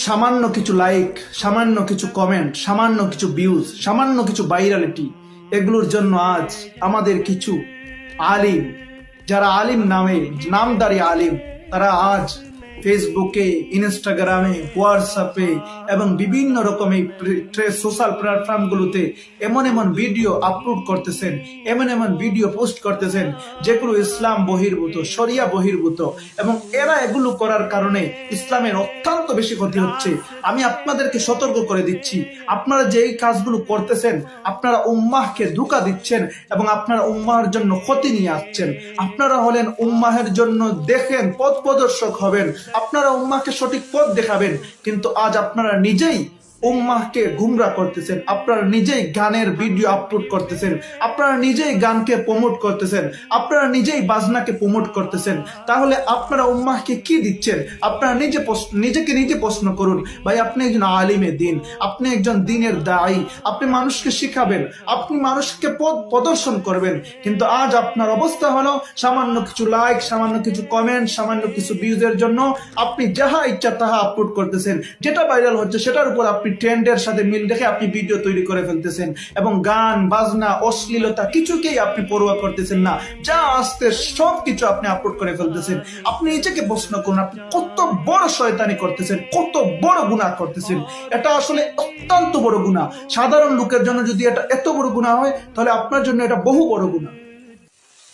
সামান্য কিছু লাইক, সামান্য কিছু কমেন্ট, সামান্য কিছু ভিউজ, সামান্য কিছু ভাইরালিটি, এগুলোর জন্য আজ আমাদের কিছু আলিম, যারা আলিম নামে নামদারি আলিম, তারা আজ ফেসবুকে, ইনস্টাগ্রামে, হোয়াটসঅ্যাপে এবং বিভিন্ন রকমের সোশ্যাল প্ল্যাটফর্মগুলোতে এমন এমন ভিডিও আপলোড করতেছেন, এমন এমন ভিডিও পোস্ট করতেছেন যেগুলো ইসলাম বহির্ভূত, শরিয়া বহির্ভূত, এবং এরা এগুলো করার কারণে ইসলামের অত্যন্ত বেশি ক্ষতি হচ্ছে। আমি আপনাদেরকে সতর্ক করে দিচ্ছি, আপনারা যে এই কাজগুলো করতেছেন, আপনারা উম্মাহকে ধোঁকা দিচ্ছেন এবং আপনারা উম্মাহের জন্য ক্ষতি নিয়ে আসছেন। আপনারা হলেন উম্মাহের জন্য দেখেন পথ প্রদর্শক হবেন, আপনারা উম্মাহকে সঠিক পথ দেখাবেন, কিন্তু আজ আপনারা নিজেই উম্মাহকে গুমরা করতেছেন। আপনারা নিজেই গানের ভিডিও আপলোড করতেছেন, আপনারা নিজেই গানকে প্রমোট করতেছেন, আপনারা নিজেই বাজনাকে প্রমোট করতেছেন। তাহলে আপনারা উম্মাহকে কি দিচ্ছেন? আপনারা নিজেকে নিজে প্রশ্ন করুন। ভাই, আপনি একজন আলিমে দিন, আপনি একজন দিনের দায়ী, আপনি মানুষকে শিখাবেন, আপনি মানুষকে পথ প্রদর্শন করবেন, কিন্তু আজ আপনার অবস্থা হলো সামান্য কিছু লাইক, সামান্য কিছু কমেন্ট, সামান্য কিছু ভিউজের জন্য আপনি যাহা ইচ্ছা তাহা আপলোড করতেছেন। যেটা ভাইরাল হচ্ছে সেটার উপর আপনি ট্রেন্ডের সাথে মিল রেখে আপনি ভিডিও তৈরি করে ফেলতেছেন, এবং গান বাজনা অশ্লীলতা কিছুকেই আপনি পরোয়া করতেছেন না, যা আসতে সব কিছু আপনি আপলোড করে ফেলতেছেন। আপনি নিজেকে প্রশ্ন করুন, আপনি কত বড় শয়তানি করতেছেন, কত বড় গুনাহ করতেছেন। এটা আসলে অত্যন্ত বড় গুনাহ। সাধারণ লোকের জন্য যদি এটা এত বড় গুনাহ হয়, তাহলে আপনার জন্য এটা বহু বড় গুনাহ।